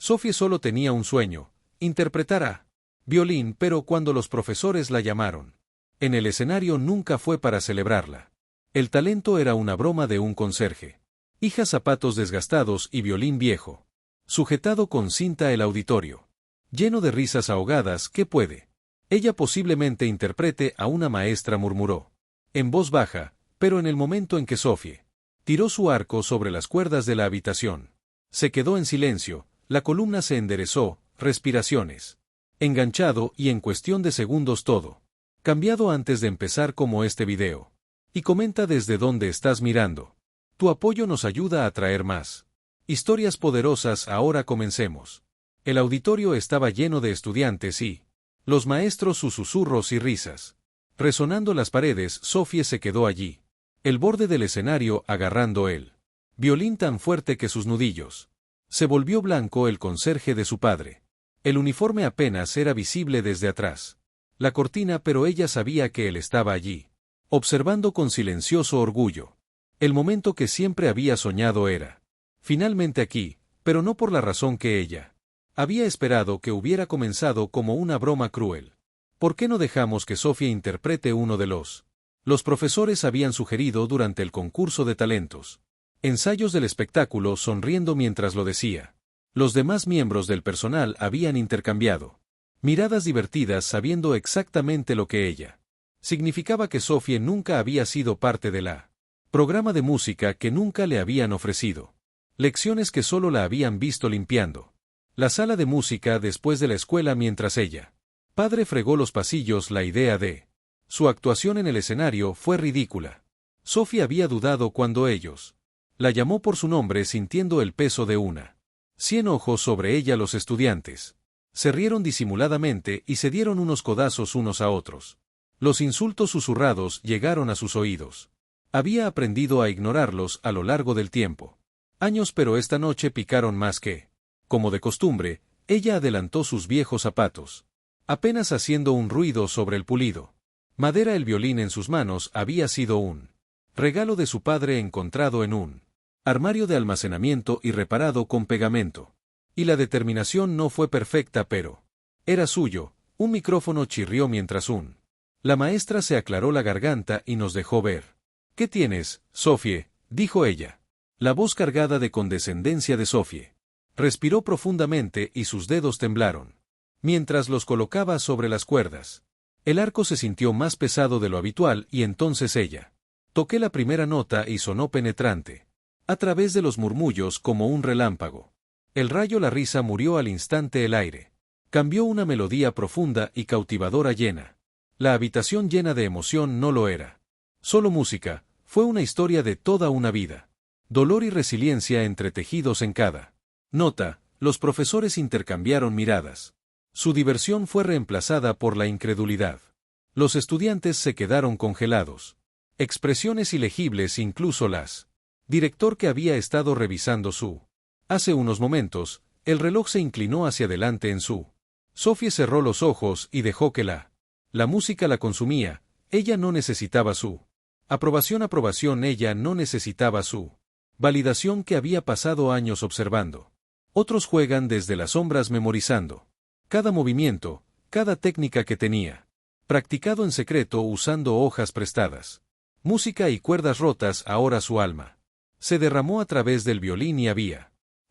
Sophie solo tenía un sueño: interpretar a violín, pero cuando los profesores la llamaron en el escenario nunca fue para celebrarla. El talento era una broma de un conserje. Hija, zapatos desgastados y violín viejo. Sujetado con cinta el auditorio. Lleno de risas ahogadas. ¿Qué puede ella posiblemente interprete a una maestra?, murmuró en voz baja, pero en el momento en que Sophie tiró su arco sobre las cuerdas de la habitación, se quedó en silencio, la columna se enderezó, respiraciones enganchado y en cuestión de segundos todo cambiado antes de empezar, como este video. Y comenta desde dónde estás mirando. Tu apoyo nos ayuda a traer más historias poderosas. Ahora comencemos. El auditorio estaba lleno de estudiantes y los maestros, sus susurros y risas resonando las paredes. Sophie se quedó allí, el borde del escenario, agarrando el violín tan fuerte que sus nudillos se volvió blanco. El conserje de su padre. El uniforme apenas era visible desde atrás la cortina, pero ella sabía que él estaba allí, observando con silencioso orgullo. El momento que siempre había soñado era finalmente aquí, pero no por la razón que ella había esperado, que hubiera comenzado como una broma cruel. ¿Por qué no dejamos que Sophie interprete uno de los profesores habían sugerido durante el concurso de talentos? Ensayos del espectáculo, sonriendo mientras lo decía. Los demás miembros del personal habían intercambiado miradas divertidas, sabiendo exactamente lo que ella significaba, que Sophie nunca había sido parte de la programa de música, que nunca le habían ofrecido lecciones, que solo la habían visto limpiando la sala de música después de la escuela mientras ella padre fregó los pasillos. La idea de su actuación en el escenario fue ridícula. Sophie había dudado cuando ellos la llamó por su nombre, sintiendo el peso de una 100 ojos sobre ella. Los estudiantes se rieron disimuladamente y se dieron unos codazos unos a otros. Los insultos susurrados llegaron a sus oídos. Había aprendido a ignorarlos a lo largo del tiempo. Años, pero esta noche picaron más que como de costumbre. Ella adelantó sus viejos zapatos, apenas haciendo un ruido sobre el pulido madera. El violín en sus manos había sido un regalo de su padre, encontrado en un armario de almacenamiento y reparado con pegamento. Y la determinación no fue perfecta, pero era suyo. Un micrófono chirrió mientras la maestra se aclaró la garganta y nos dejó ver. ¿Qué tienes, Sophie?, dijo ella. La voz cargada de condescendencia de Sophie respiró profundamente y sus dedos temblaron mientras los colocaba sobre las cuerdas. El arco se sintió más pesado de lo habitual y entonces ella toqué la primera nota y sonó penetrante a través de los murmullos como un relámpago. El rayo, la risa murió al instante. El aire cambió, una melodía profunda y cautivadora llena la habitación. Llena de emoción. No lo era solo música, fue una historia de toda una vida. Dolor y resiliencia entretejidos en cada nota. Los profesores intercambiaron miradas. Su diversión fue reemplazada por la incredulidad. Los estudiantes se quedaron congelados. Expresiones ilegibles, incluso las director, que había estado revisando hace unos momentos. El reloj se inclinó hacia adelante en su. Sophie cerró los ojos y dejó que la música la consumía. Ella no necesitaba su aprobación. Ella no necesitaba su validación, que había pasado años observando. Otros juegan desde las sombras, memorizando cada movimiento, cada técnica que tenía practicado en secreto, usando hojas prestadas, música y cuerdas rotas. Ahora su alma se derramó a través del violín y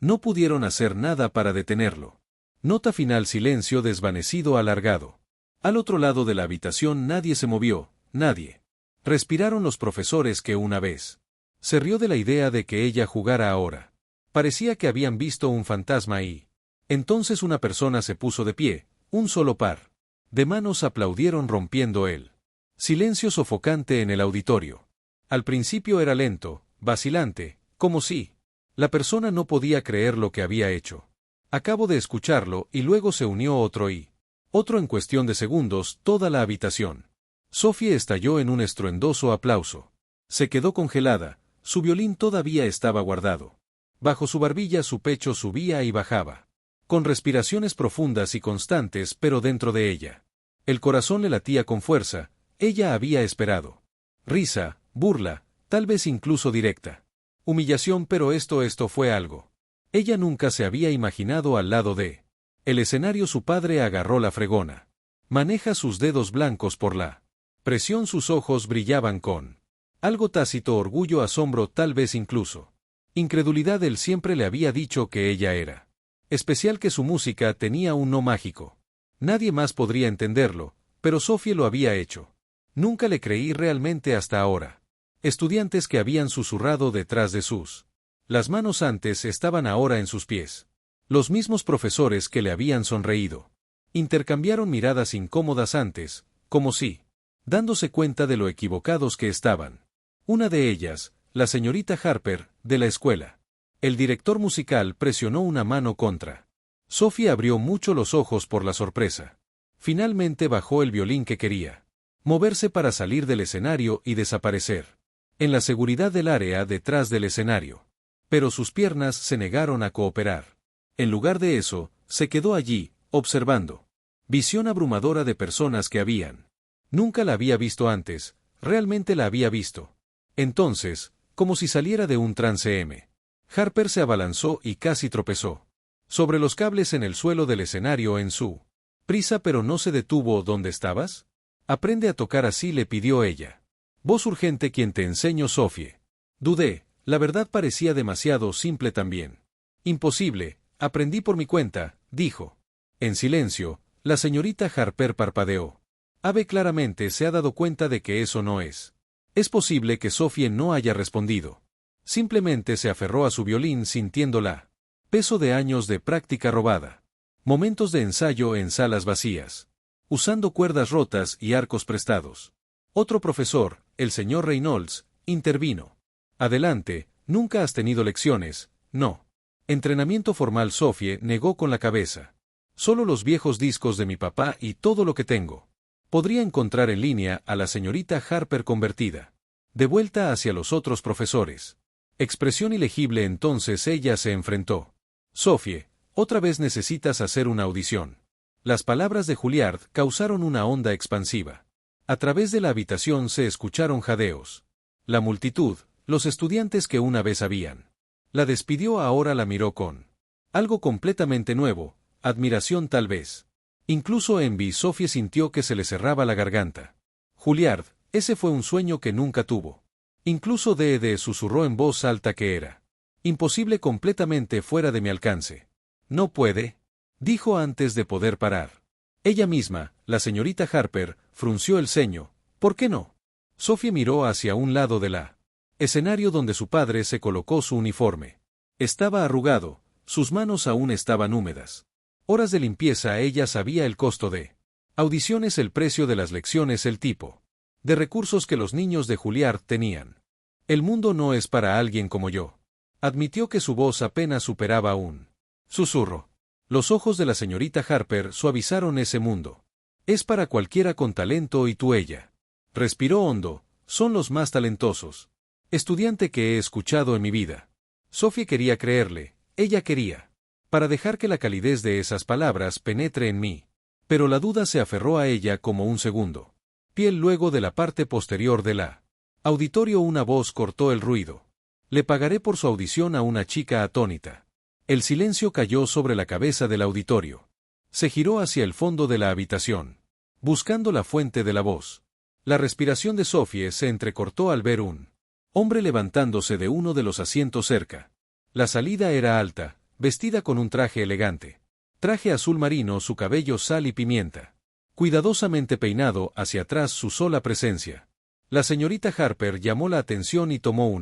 no pudieron hacer nada para detenerlo. Nota final. Silencio desvanecido, alargado. Al otro lado de la habitación nadie se movió, nadie. Respiraron los profesores, que una vez se rió de la idea de que ella jugara ahora. Parecía que habían visto un fantasma y entonces una persona se puso de pie. Un solo par de manos aplaudieron, rompiendo el silencio sofocante en el auditorio. Al principio era lento, vacilante, como si la persona no podía creer lo que había hecho. Acabo de escucharlo. Y luego se unió otro y otro. En cuestión de segundos, toda la habitación. Sophie estalló en un estruendoso aplauso. Se quedó congelada. Su violín todavía estaba guardado bajo su barbilla. Su pecho subía y bajaba con respiraciones profundas y constantes, pero dentro de ella el corazón le latía con fuerza. Ella había esperado risa, burla, tal vez incluso directa humillación, pero esto fue algo Ella nunca se había imaginado al lado de el escenario. Su padre agarró la fregona. Maneja sus dedos blancos por la presión. Sus ojos brillaban con algo tácito orgullo, asombro, tal vez incluso incredulidad. Él siempre le había dicho que ella era especial, que su música tenía un no mágico. Nadie más podría entenderlo, pero Sophie lo había hecho. Nunca le creí realmente hasta ahora. Estudiantes que habían susurrado detrás de sus las manos antes estaban ahora en sus pies. Los mismos profesores que le habían sonreído. Intercambiaron miradas incómodas antes, como si dándose cuenta de lo equivocados que estaban. Una de ellas, la señorita Harper, de la escuela. El director musical presionó una mano contra. Sophie abrió mucho los ojos por la sorpresa. Finalmente bajó el violín que quería moverse para salir del escenario y desaparecer en la seguridad del área detrás del escenario. Pero sus piernas se negaron a cooperar. En lugar de eso, se quedó allí, observando. Visión abrumadora de personas que habían. Nunca la había visto antes, realmente la había visto. Entonces, como si saliera de un trance. Harper se abalanzó y casi tropezó sobre los cables en el suelo del escenario en su prisa, pero no se detuvo. ¿Dónde estabas? Aprende a tocar así, le pidió ella. Voz urgente. ¿Quién te enseñó, Sophie? Dudé, la verdad parecía demasiado simple también. Imposible, aprendí por mi cuenta, dijo. En silencio, la señorita Harper parpadeó. Ave claramente se ha dado cuenta de que eso no es. Es posible que Sophie no haya respondido. Simplemente se aferró a su violín sintiéndola. Peso de años de práctica robada. Momentos de ensayo en salas vacías. Usando cuerdas rotas y arcos prestados. Otro profesor, el señor Reynolds, intervino. Adelante, ¿nunca has tenido lecciones? No. Entrenamiento formal. Sophie negó con la cabeza. Solo los viejos discos de mi papá y todo lo que tengo. Podría encontrar en línea a la señorita Harper convertida. De vuelta hacia los otros profesores. Expresión ilegible. Entonces ella se enfrentó. Sophie, otra vez necesitas hacer una audición. Las palabras de Juilliard causaron una onda expansiva. A través de la habitación se escucharon jadeos. La multitud, los estudiantes que una vez habían. La despidió ahora la miró con algo completamente nuevo, admiración tal vez. Incluso envy. Sophie sintió que se le cerraba la garganta. Juilliard, ese fue un sueño que nunca tuvo. Incluso Dede susurró en voz alta que era imposible, completamente fuera de mi alcance. No puede, dijo antes de poder parar. Ella misma, la señorita Harper, frunció el ceño. ¿Por qué no? Sophie miró hacia un lado de la escenario donde su padre se colocó su uniforme. Estaba arrugado, sus manos aún estaban húmedas. Horas de limpieza. Ella sabía el costo de audiciones, el precio de las lecciones, el tipo de recursos que los niños de Juilliard tenían. El mundo no es para alguien como yo. Admitió que su voz apenas superaba un susurro. Los ojos de la señorita Harper suavizaron ese mundo. Es para cualquiera con talento y tú. Ella respiró hondo. Son los más talentosos estudiante que he escuchado en mi vida. Sophie quería creerle, ella quería. Para dejar que la calidez de esas palabras penetre en mí. Pero la duda se aferró a ella como un segundo. Piel. Luego de la parte posterior de la auditorio una voz cortó el ruido. Le pagaré por su audición a una chica atónita. El silencio cayó sobre la cabeza del auditorio. Se giró hacia el fondo de la habitación, buscando la fuente de la voz. La respiración de Sophie se entrecortó al ver un hombre levantándose de uno de los asientos cerca. La salida era alta, vestida con un traje elegante. Traje azul marino, su cabello sal y pimienta. Cuidadosamente peinado hacia atrás, su sola presencia. La señorita Harper llamó la atención y tomó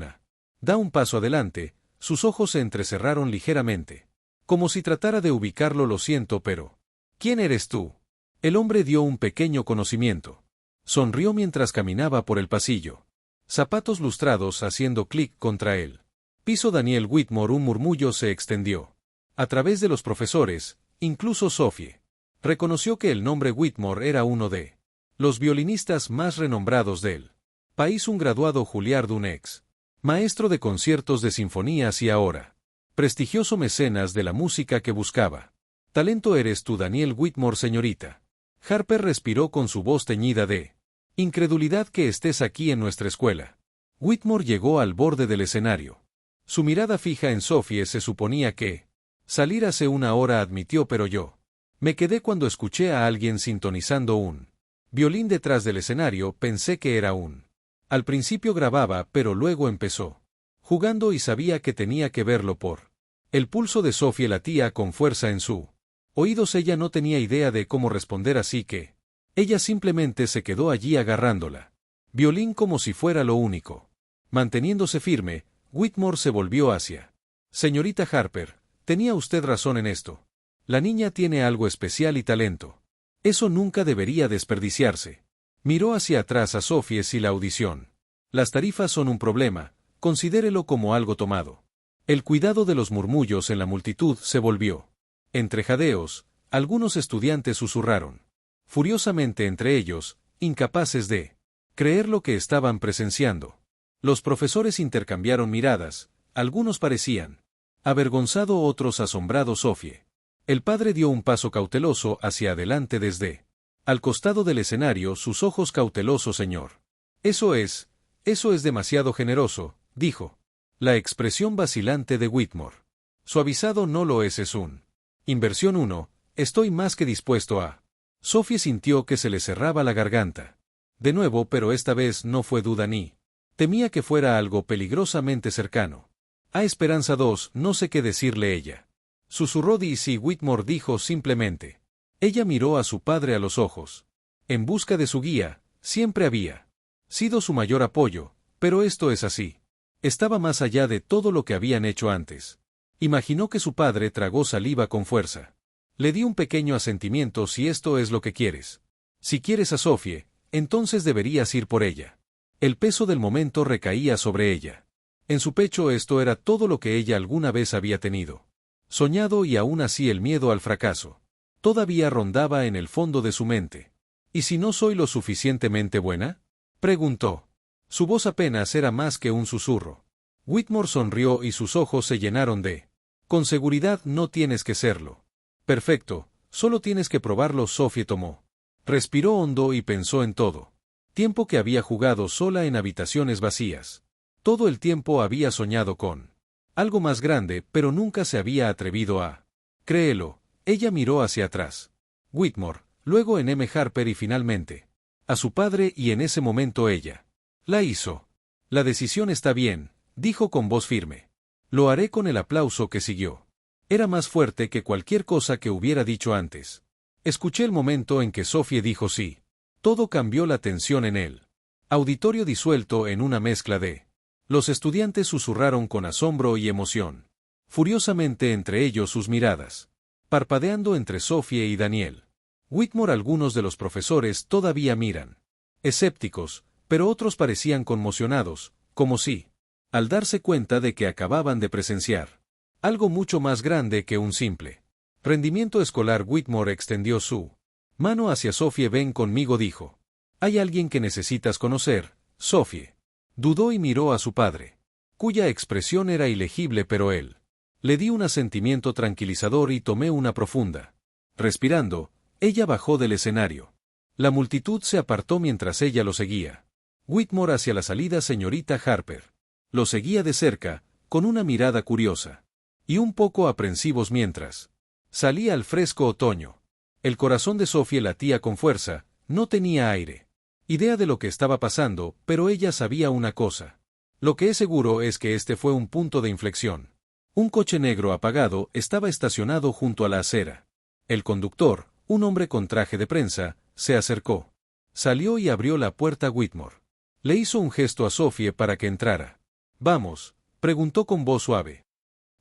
da un paso adelante, sus ojos se entrecerraron ligeramente. Como si tratara de ubicarlo. Lo siento, pero ¿quién eres tú? El hombre dio un pequeño conocimiento. Sonrió mientras caminaba por el pasillo. Zapatos lustrados haciendo clic contra él. Piso. Daniel Whitmore. Un murmullo se extendió a través de los profesores, incluso Sophie. Reconoció que el nombre Whitmore era uno de los violinistas más renombrados del país. Un graduado Juilliard, un ex maestro de conciertos de sinfonías y ahora prestigioso mecenas de la música que buscaba talento. ¿Eres tú Daniel Whitmore, señorita? Harper respiró con su voz teñida de incredulidad. Que estés aquí en nuestra escuela. Whitmore llegó al borde del escenario. Su mirada fija en Sophie se suponía que salir hace una hora, admitió, pero yo me quedé cuando escuché a alguien sintonizando un violín detrás del escenario. Pensé que era un. Al principio grababa, pero luego empezó jugando y sabía que tenía que verlo por el pulso de Sophie latía con fuerza en su oídos. Ella no tenía idea de cómo responder, así que ella simplemente se quedó allí agarrándola violín como si fuera lo único. Manteniéndose firme, Whitmore se volvió hacia. Señorita Harper, tenía usted razón en esto. La niña tiene algo especial y talento. Eso nunca debería desperdiciarse. Miró hacia atrás a Sophie y la audición. Las tarifas son un problema, considérelo como algo tomado. El cuidado de los murmullos en la multitud se volvió. Entre jadeos, algunos estudiantes susurraron furiosamente entre ellos, incapaces de creer lo que estaban presenciando. Los profesores intercambiaron miradas, algunos parecían avergonzado, otros asombrados. Sophie. El padre dio un paso cauteloso hacia adelante desde al costado del escenario, sus ojos cautelosos. Señor. Eso es demasiado generoso, dijo. La expresión vacilante de Whitmore. Suavizado no lo es un. Inversión 1, estoy más que dispuesto a. Sophie sintió que se le cerraba la garganta. De nuevo, pero esta vez no fue duda ni. Temía que fuera algo peligrosamente cercano. A esperanza 2, no sé qué decirle ella. Susurró Dizzy. Whitmore dijo simplemente. Ella miró a su padre a los ojos. En busca de su guía, siempre había sido su mayor apoyo, pero esto es así. Estaba más allá de todo lo que habían hecho antes. Imaginó que su padre tragó saliva con fuerza. Le di un pequeño asentimiento. Si esto es lo que quieres. Si quieres a Sophie, entonces deberías ir por ella. El peso del momento recaía sobre ella. En su pecho esto era todo lo que ella alguna vez había tenido. Soñado, y aún así el miedo al fracaso todavía rondaba en el fondo de su mente. ¿Y si no soy lo suficientemente buena? Preguntó. Su voz apenas era más que un susurro. Whitmore sonrió y sus ojos se llenaron de. Con seguridad no tienes que serlo. Perfecto, solo tienes que probarlo. Sophie tomó. Respiró hondo y pensó en todo. Tiempo que había jugado sola en habitaciones vacías. Todo el tiempo había soñado con algo más grande, pero nunca se había atrevido a. Créelo. Ella miró hacia atrás. Whitmore, luego en M. Harper y finalmente a su padre, y en ese momento ella la hizo. La decisión está bien, dijo con voz firme. Lo haré. Con el aplauso que siguió. Era más fuerte que cualquier cosa que hubiera dicho antes. Escuché el momento en que Sophie dijo sí. Todo cambió. La tensión en el auditorio disuelto en una mezcla de. Los estudiantes susurraron con asombro y emoción. Furiosamente entre ellos sus miradas. Parpadeando entre Sophie y Daniel. Whitmore. Algunos de los profesores todavía miran. Escépticos, pero otros parecían conmocionados, como si, al darse cuenta de que acababan de presenciar algo mucho más grande que un simple rendimiento escolar. Whitmore extendió su mano hacia Sophie. Ven conmigo, dijo. Hay alguien que necesitas conocer, Sophie. Dudó y miró a su padre, cuya expresión era ilegible, pero él le di un asentimiento tranquilizador y tomé una profunda. Respirando, ella bajó del escenario. La multitud se apartó mientras ella lo seguía. Whitmore hacia la salida. Señorita Harper lo seguía de cerca, con una mirada curiosa y un poco aprensivos mientras salía al fresco otoño. El corazón de Sophie latía con fuerza, no tenía idea de lo que estaba pasando, pero ella sabía una cosa. Lo que es seguro es que este fue un punto de inflexión. Un coche negro apagado estaba estacionado junto a la acera. El conductor, un hombre con traje de prensa, se acercó. Salió y abrió la puerta. Whitmore le hizo un gesto a Sophie para que entrara. ¿Vamos?, preguntó con voz suave.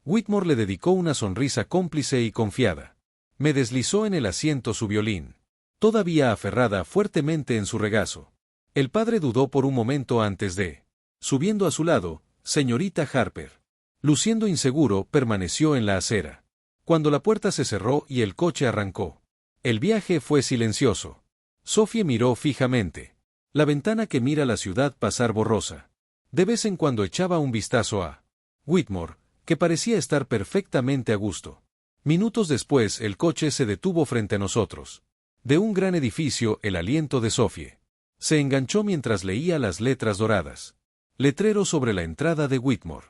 Whitmore le dedicó una sonrisa cómplice y confiada. Me deslizó en el asiento su violín, todavía aferrada fuertemente en su regazo. El padre dudó por un momento antes de, subiendo a su lado, señorita Harper. Luciendo inseguro, permaneció en la acera. Cuando la puerta se cerró y el coche arrancó, el viaje fue silencioso. Sophie miró fijamente la ventana que mira la ciudad pasar borrosa. De vez en cuando echaba un vistazo a Whitmore, que parecía estar perfectamente a gusto. Minutos después el coche se detuvo frente a nosotros. De un gran edificio, el aliento de Sophie se enganchó mientras leía las letras doradas. Letrero sobre la entrada de Whitmore.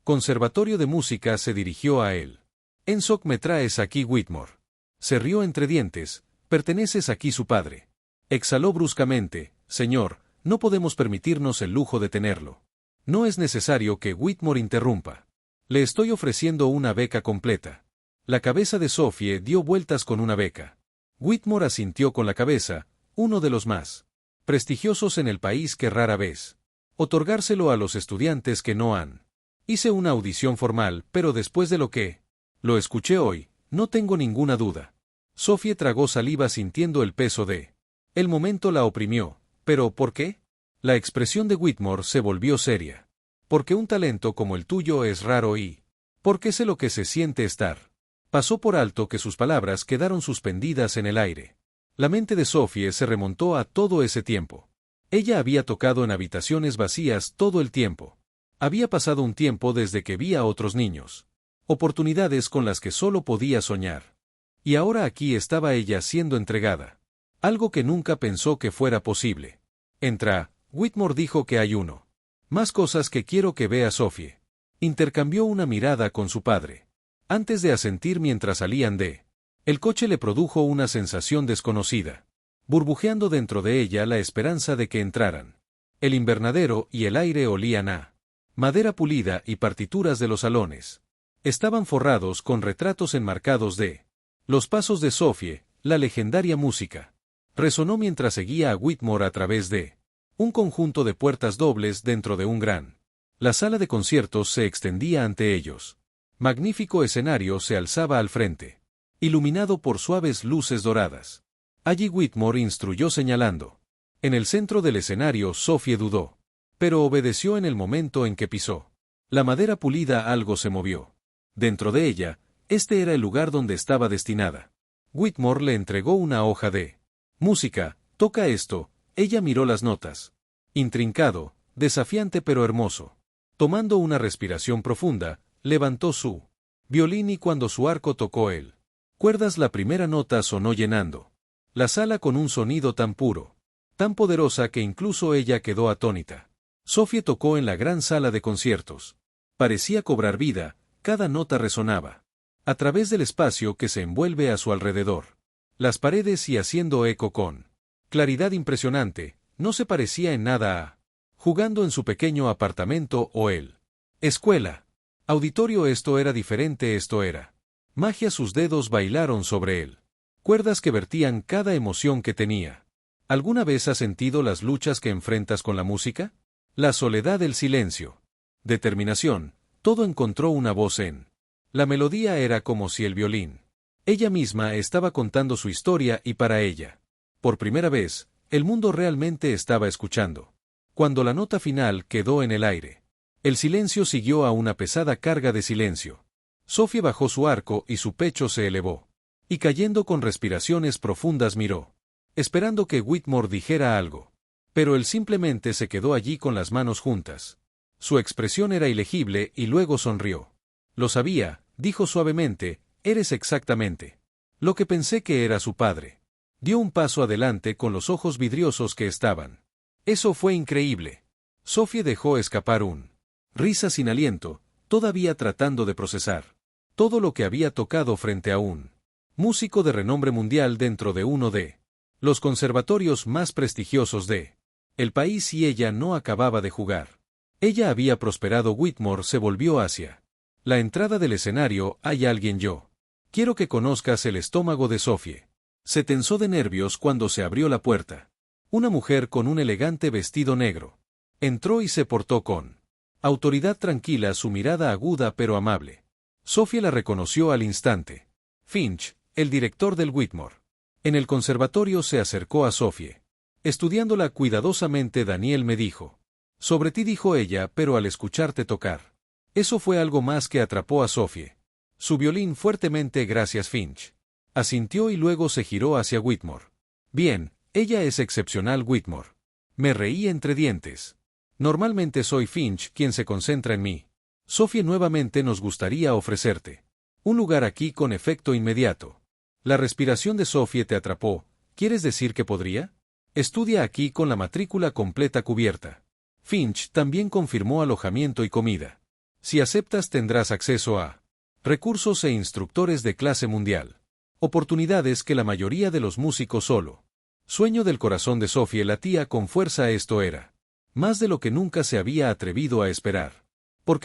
Conservatorio de Música se dirigió a él. «Ensoc me traes aquí Whitmore». Se rió entre dientes. «Perteneces aquí su padre». Exhaló bruscamente. «Señor, no podemos permitirnos el lujo de tenerlo». No es necesario que Whitmore interrumpa. Le estoy ofreciendo una beca completa. La cabeza de Sophie dio vueltas con una beca. Whitmore asintió con la cabeza, uno de los más prestigiosos en el país que rara vez otorgárselo a los estudiantes que no han. Hice una audición formal, pero después de lo que lo escuché hoy, no tengo ninguna duda. Sophie tragó saliva sintiendo el peso de el momento la oprimió. ¿Pero por qué? La expresión de Whitmore se volvió seria. Porque un talento como el tuyo es raro y porque sé lo que se siente estar. Pasó por alto que sus palabras quedaron suspendidas en el aire. La mente de Sophie se remontó a todo ese tiempo. Ella había tocado en habitaciones vacías todo el tiempo. Había pasado un tiempo desde que vi a otros niños. Oportunidades con las que solo podía soñar. Y ahora aquí estaba ella siendo entregada. Algo que nunca pensó que fuera posible. Entra, Whitmore dijo que hay uno. Más cosas que quiero que vea Sophie. Intercambió una mirada con su padre. Antes de asentir mientras salían de el coche le produjo una sensación desconocida. Burbujeando dentro de ella la esperanza de que entraran. El invernadero y el aire olían a madera pulida y partituras de los salones. Estaban forrados con retratos enmarcados de los pasos de Sophie, la legendaria música. Resonó mientras seguía a Whitmore a través de un conjunto de puertas dobles dentro de un gran. La sala de conciertos se extendía ante ellos. Magnífico escenario se alzaba al frente, iluminado por suaves luces doradas. Allí Whitmore instruyó señalando. En el centro del escenario Sophie dudó, pero obedeció en el momento en que pisó. La madera pulida algo se movió. Dentro de ella, este era el lugar donde estaba destinada. Whitmore le entregó una hoja de música. Toca esto. Ella miró las notas. Intrincado, desafiante pero hermoso. Tomando una respiración profunda, levantó su violín y cuando su arco tocó el cuerdas la primera nota sonó llenando la sala con un sonido tan puro, tan poderosa que incluso ella quedó atónita. Sophie tocó en la gran sala de conciertos. Parecía cobrar vida, cada nota resonaba a través del espacio que se envuelve a su alrededor. Las paredes y haciendo eco con claridad impresionante, no se parecía en nada a jugando en su pequeño apartamento o el escuela. Auditorio. Esto era diferente, esto era magia. Sus dedos bailaron sobre él. Cuerdas que vertían cada emoción que tenía. ¿Alguna vez has sentido las luchas que enfrentas con la música? La soledad, el silencio. Determinación, todo encontró una voz en la melodía. Era como si el violín ella misma estaba contando su historia y para ella. Por primera vez, el mundo realmente estaba escuchando. Cuando la nota final quedó en el aire, el silencio siguió a una pesada carga de silencio. Sophie bajó su arco y su pecho se elevó. Y cayendo con respiraciones profundas miró, esperando que Whitmore dijera algo. Pero él simplemente se quedó allí con las manos juntas. Su expresión era ilegible y luego sonrió. Lo sabía, dijo suavemente, eres exactamente lo que pensé que era su padre. Dio un paso adelante con los ojos vidriosos que estaban. Eso fue increíble. Sophie dejó escapar un risa sin aliento, todavía tratando de procesar todo lo que había tocado frente a un músico de renombre mundial dentro de uno de los conservatorios más prestigiosos de el país y ella no acababa de jugar. Ella había prosperado. Whitmore se volvió hacia la entrada del escenario. Hay alguien. Yo quiero que conozcas el estómago de Sophie. Se tensó de nervios cuando se abrió la puerta. Una mujer con un elegante vestido negro entró y se portó con autoridad tranquila, su mirada aguda pero amable. Sophie la reconoció al instante. Finch, el director del Whitmore. En el conservatorio se acercó a Sophie. Estudiándola cuidadosamente, Daniel me dijo sobre ti, dijo ella, pero al escucharte tocar. Eso fue algo más que atrapó a Sophie. Su violín fuertemente. Gracias, Finch. Asintió y luego se giró hacia Whitmore. Bien, ella es excepcional, Whitmore. Me reí entre dientes. Normalmente soy Finch quien se concentra en mí. Sophie, nuevamente nos gustaría ofrecerte un lugar aquí con efecto inmediato. La respiración de Sophie te atrapó. ¿Quieres decir que podría? Estudia aquí con la matrícula completa cubierta. Finch también confirmó alojamiento y comida. Si aceptas tendrás acceso a recursos e instructores de clase mundial. Oportunidades que la mayoría de los músicos solo. Sueño del corazón de Sophie latía con fuerza. Esto era más de lo que nunca se había atrevido a esperar.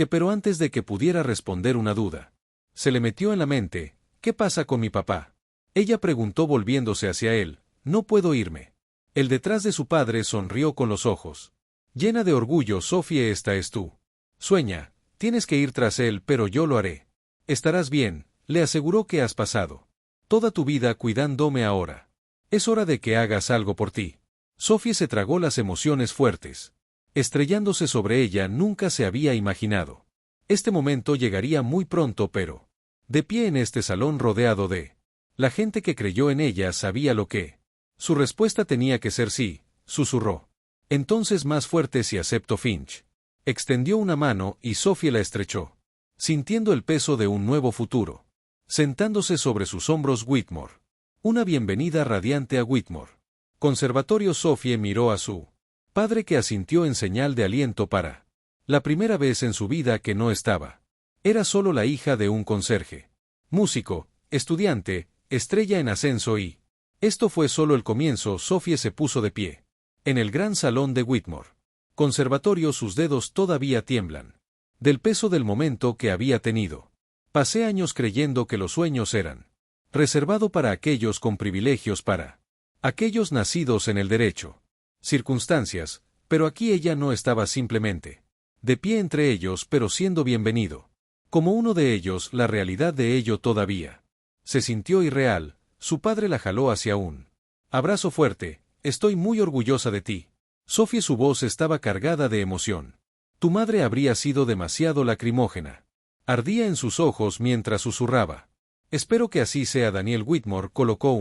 Pero antes de que pudiera responder una duda, se le metió en la mente: ¿qué pasa con mi papá? Ella preguntó volviéndose hacia él. No puedo irme. El detrás de su padre sonrió con los ojos llena de orgullo. Sophie, esta es tú. Sueña, tienes que ir tras él, pero yo lo haré. Estarás bien, le aseguró. Que has pasado toda tu vida cuidándome. Ahora es hora de que hagas algo por ti. Sophie se tragó las emociones fuertes, estrellándose sobre ella. Nunca se había imaginado este momento llegaría muy pronto, pero de pie en este salón rodeado de la gente que creyó en ella, sabía lo que su respuesta tenía que ser. Sí, susurró. Entonces más fuerte: si acepto. Finch extendió una mano y Sophie la estrechó, sintiendo el peso de un nuevo futuro sentándose sobre sus hombros. Whitmore. Una bienvenida radiante a Whitmore Conservatorio. Sophie miró a su padre, que asintió en señal de aliento. Para la primera vez en su vida que no estaba. Era solo la hija de un conserje, músico, estudiante, estrella en ascenso y esto fue solo el comienzo. Sophie se puso de pie en el gran salón de Whitmore Conservatorio. Sus dedos todavía tiemblan del peso del momento que había tenido. Pasé años creyendo que los sueños eran reservado para aquellos con privilegios, para aquellos nacidos en el derecho. Circunstancias, pero aquí ella no estaba simplemente de pie entre ellos, pero siendo bienvenido como uno de ellos. La realidad de ello todavía se sintió irreal. Su padre la jaló hacia un abrazo fuerte. Estoy muy orgullosa de ti. Sophie, su voz estaba cargada de emoción. Tu madre habría sido demasiado lacrimógena. Ardía en sus ojos mientras susurraba. Espero que así sea. Daniel Whitmore colocó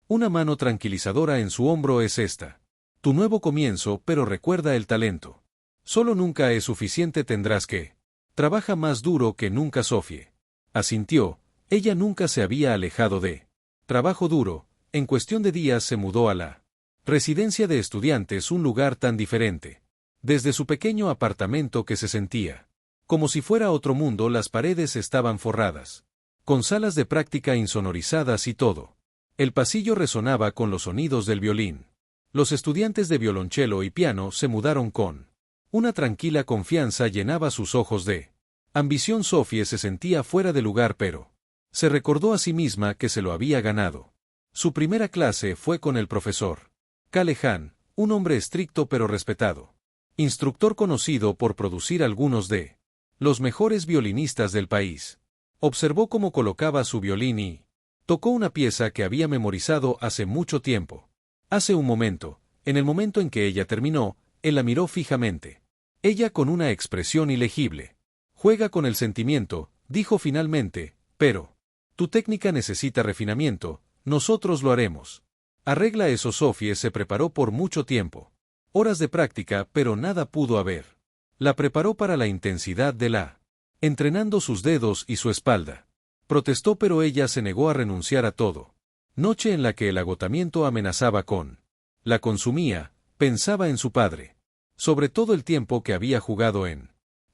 una mano tranquilizadora en su hombro. Es esta tu nuevo comienzo, pero recuerda, el talento solo nunca es suficiente. Tendrás que trabajar más duro que nunca. Sophie asintió. Ella nunca se había alejado de trabajo duro. En cuestión de días se mudó a la residencia de estudiantes, un lugar tan diferente. Desde su pequeño apartamento que se sentía como si fuera otro mundo. Las paredes estaban forradas con salas de práctica insonorizadas y todo el pasillo resonaba con los sonidos del violín. Los estudiantes de violonchelo y piano se mudaron con una tranquila confianza. Llenaba sus ojos de ambición. Sophie se sentía fuera de lugar, pero se recordó a sí misma que se lo había ganado. Su primera clase fue con el profesor Callahan, un hombre estricto pero respetado, instructor conocido por producir algunos de los mejores violinistas del país. Observó cómo colocaba su violín y tocó una pieza que había memorizado hace mucho tiempo. Hace un momento, en el momento en que ella terminó, él la miró fijamente. Ella, con una expresión ilegible, juega con el sentimiento, dijo finalmente, pero tu técnica necesita refinamiento. Nosotros lo haremos. Arregla eso. Sophie se preparó por mucho tiempo. Horas de práctica, pero nada pudo haber. La preparó para la intensidad de la entrenando sus dedos y su espalda. Protestó, pero ella se negó a renunciar a todo. Noche en la que el agotamiento amenazaba con la consumía. Pensaba en su padre. Sobre todo el tiempo que había jugado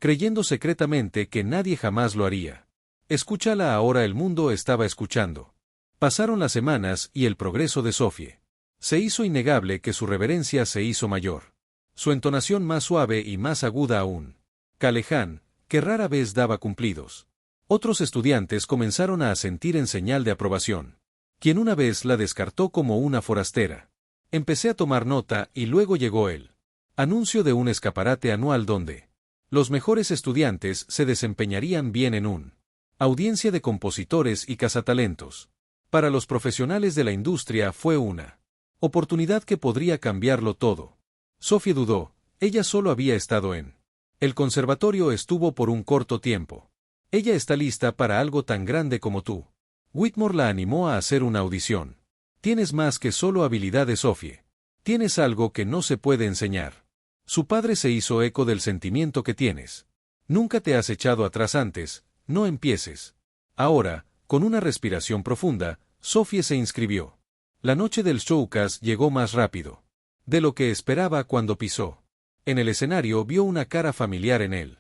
creyendo secretamente que nadie jamás lo haría. Escúchala ahora. El mundo estaba escuchando. Pasaron las semanas y el progreso de Sophie se hizo innegable. Que su reverencia se hizo mayor. Su entonación más suave y más aguda aún. Callahan, que rara vez daba cumplidos. Otros estudiantes comenzaron a asentir en señal de aprobación. Quien una vez la descartó como una forastera. Empecé a tomar nota y luego llegó el anuncio de un escaparate anual donde los mejores estudiantes se desempeñarían bien en un audiencia de compositores y cazatalentos. Para los profesionales de la industria fue una oportunidad que podría cambiarlo todo. Sophie dudó. Ella solo había estado en el conservatorio. Estuvo por un corto tiempo. Ella está lista para algo tan grande como tú. Whitmore la animó a hacer una audición. Tienes más que solo habilidades, Sophie. Tienes algo que no se puede enseñar. Su padre se hizo eco del sentimiento que tienes. Nunca te has echado atrás antes. No empieces ahora. Con una respiración profunda, Sophie se inscribió. La noche del showcase llegó más rápido de lo que esperaba. Cuando pisó en el escenario, vio una cara familiar en él.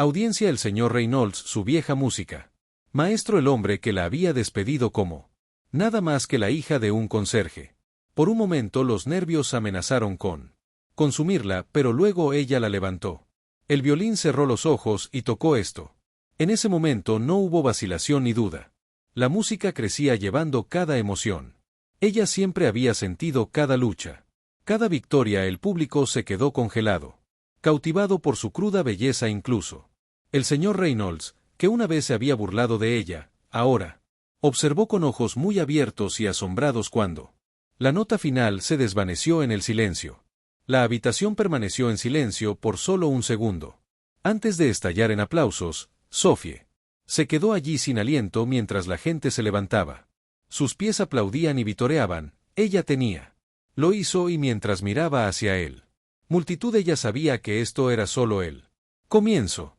Audiencia el señor Reynolds su vieja música. Maestro el hombre que la había despedido como nada más que la hija de un conserje. Por un momento los nervios amenazaron con consumirla, pero luego ella la levantó. El violín cerró los ojos y tocó esto. En ese momento no hubo vacilación ni duda. La música crecía llevando cada emoción. Ella siempre había sentido cada lucha. Cada victoria el público se quedó congelado. Cautivado por su cruda belleza incluso. El señor Reynolds, que una vez se había burlado de ella, ahora observó con ojos muy abiertos y asombrados cuando la nota final se desvaneció en el silencio. La habitación permaneció en silencio por solo un segundo. Antes de estallar en aplausos, Sophie se quedó allí sin aliento mientras la gente se levantaba. Sus pies aplaudían y vitoreaban, ella tenía. Lo hizo y mientras miraba hacia él. Multitud ella sabía que esto era solo el comienzo.